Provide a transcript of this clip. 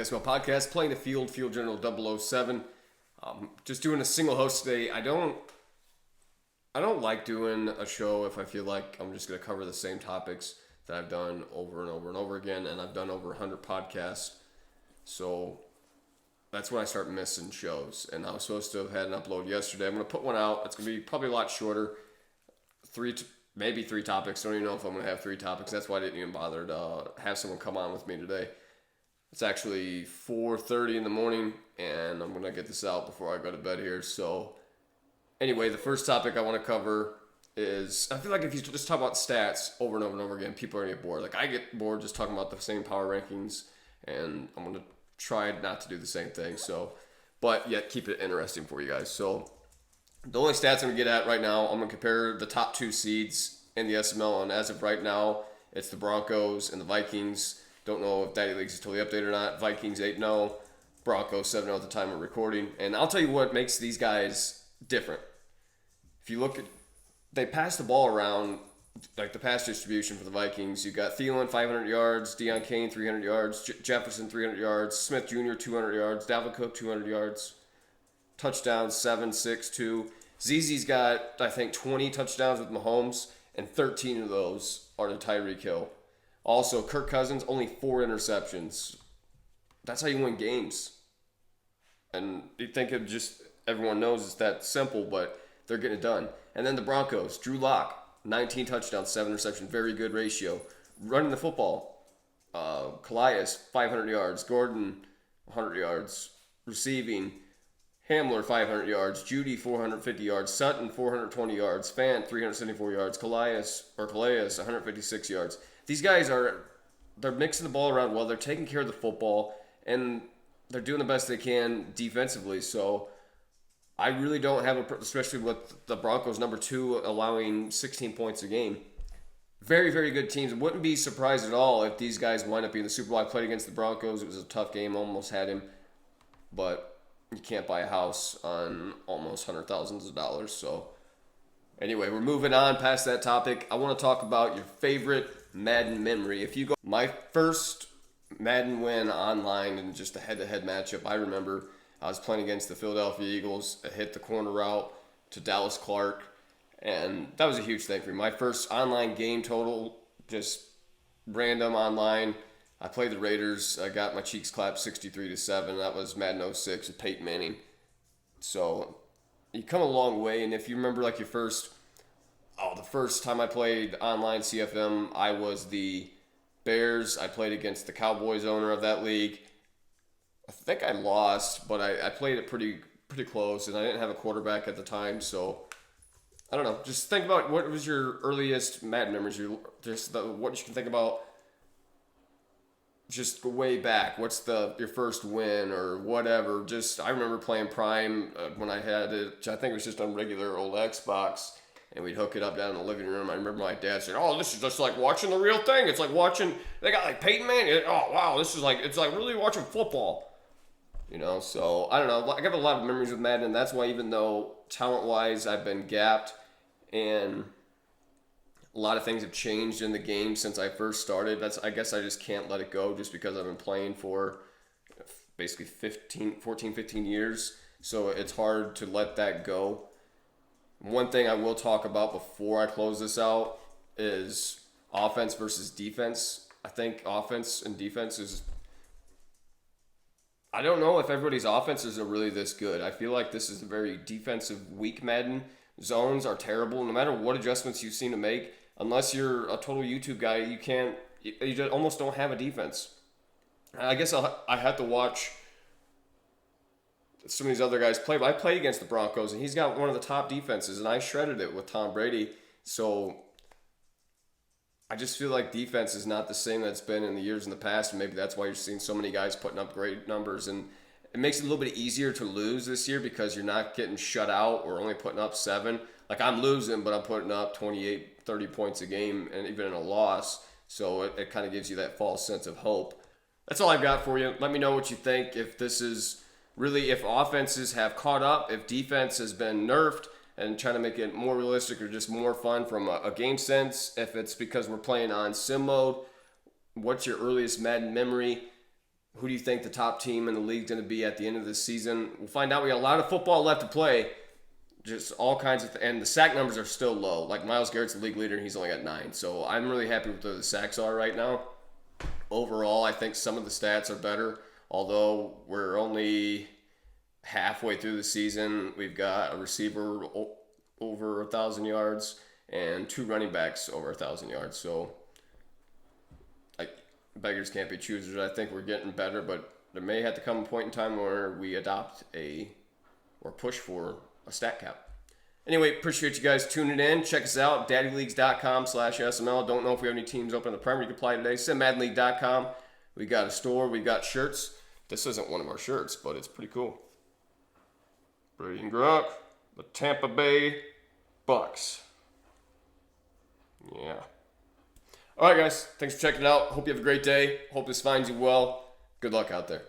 SML podcast, playing the field general 007. Just doing a single host today. I don't like doing a show if I feel like I'm just going to cover the same topics that I've done over and over and over again, and I've done over 100 podcasts. So that's when I start missing shows. And I was supposed to have had an upload yesterday. I'm going to put one out. It's going to be probably a lot shorter. Maybe three topics. Don't even know if I'm going to have three topics. That's why I didn't even bother to have someone come on with me today. It's actually 4:30 in the morning, and I'm going to get this out before I go to bed here. So anyway, the first topic I want to cover is, I feel like if you just talk about stats over and over and over again, people are going to get bored. Like, I get bored just talking about the same power rankings, and I'm going to try not to do the same thing. So, but yet keep it interesting for you guys. So the only stats I'm going to get at right now, I'm going to compare the top two seeds in the SML, and as of right now, it's the Broncos and the Vikings. Don't know if Daddy Leagues is totally updated or not. Vikings 8-0, Broncos 7-0 at the time of recording. And I'll tell you what makes these guys different. If you look at, they pass the ball around, like the pass distribution for the Vikings. You got Thielen 500 yards, Deion Kane 300 yards, Jefferson 300 yards, Smith Jr. 200 yards, Dalvin Cook 200 yards, touchdowns 7, 6, 2. ZZ's got, I think, 20 touchdowns with Mahomes, and 13 of those are to Tyreek Hill. Also, Kirk Cousins, only 4 interceptions. That's how you win games. And you think it just, everyone knows it's that simple, but they're getting it done. And then the Broncos, Drew Lock, 19 touchdowns, 7 interceptions, very good ratio. Running the football, Calais, 500 yards, Gordon, 100 yards. Receiving, Hamler, 500 yards, Judy, 450 yards, Sutton, 420 yards, Fant, 374 yards, Calais, 156 yards. These guys they're mixing the ball around well. They're taking care of the football, and they're doing the best they can defensively. So I really don't have especially with the Broncos, number 2, allowing 16 points a game. Very, very good teams. Wouldn't be surprised at all if these guys wind up being the Super Bowl. I played against the Broncos. It was a tough game. Almost had him. But you can't buy a house on almost hundreds of thousands of dollars. So anyway, we're moving on past that topic. I want to talk about your favorite Madden memory. If you go, my first Madden win online in just a head-to-head matchup, I remember I was playing against the Philadelphia Eagles. I hit the corner route to Dallas Clark, and that was a huge thing for me. My first online game total, just random online. I played the Raiders. I got my cheeks clapped 63-7. That was Madden 06 with Peyton Manning. So you come a long way, and if you remember like your the first time I played online CFM, I was the Bears. I played against the Cowboys owner of that league. I think I lost, but I played it pretty close, and I didn't have a quarterback at the time, so I don't know. Just think about what was your earliest Madden memories. What you can think about just way back. What's your first win or whatever? Just I remember playing Prime when I had it. I think it was just on regular old Xbox, and we'd hook it up down in the living room. I remember my dad saying, "Oh, this is just like watching the real thing. It's like watching. They got like Peyton Manning. Oh wow, it's like really watching football." You know, so I don't know. I got a lot of memories with Madden, and that's why even though talent-wise I've been gapped and a lot of things have changed in the game since I first started, I guess I just can't let it go just because I've been playing for basically 15 years. So it's hard to let that go. One thing I will talk about before I close this out is offense versus defense. I think offense and defense is... I don't know if everybody's offenses are really this good. I feel like this is a very defensive weak Madden. Zones are terrible. No matter what adjustments you've seen to make, unless you're a total YouTube guy, you just almost don't have a defense. I guess I have to watch some of these other guys play, but I played against the Broncos, and he's got one of the top defenses, and I shredded it with Tom Brady. So I just feel like defense is not the same that it's been in the years in the past, and maybe that's why you're seeing so many guys putting up great numbers. And it makes it a little bit easier to lose this year because you're not getting shut out or only putting up 7. Like, I'm losing, but I'm putting up 28, 30 points a game, and even in a loss. So it kind of gives you that false sense of hope. That's all I've got for you. Let me know what you think. If this is really, if offenses have caught up, if defense has been nerfed, and trying to make it more realistic or just more fun from a game sense. If it's because we're playing on sim mode, what's your earliest Madden memory? who do you think the top team in the league is going to be at the end of this season? We'll find out. We got a lot of football left to play. Just all kinds of and the sack numbers are still low. Like Myles Garrett's the league leader, and he's only got 9. So I'm really happy with where the sacks are right now. Overall, I think some of the stats are better. Although we're only halfway through the season, we've got a receiver over 1,000 yards and 2 running backs over 1,000 yards. So beggars can't be choosers. I think we're getting better, but there may have to come a point in time where we adopt or push for a stat cap. Anyway, appreciate you guys tuning in. Check us out, daddyleagues.com/SML. Don't know if we have any teams open in the Premier League to play today. Maddenleague.com. We got a store. We got shirts. This isn't one of our shirts, but it's pretty cool. Brady and Gronk, the Tampa Bay Bucks. Yeah. All right, guys. Thanks for checking it out. Hope you have a great day. Hope this finds you well. Good luck out there.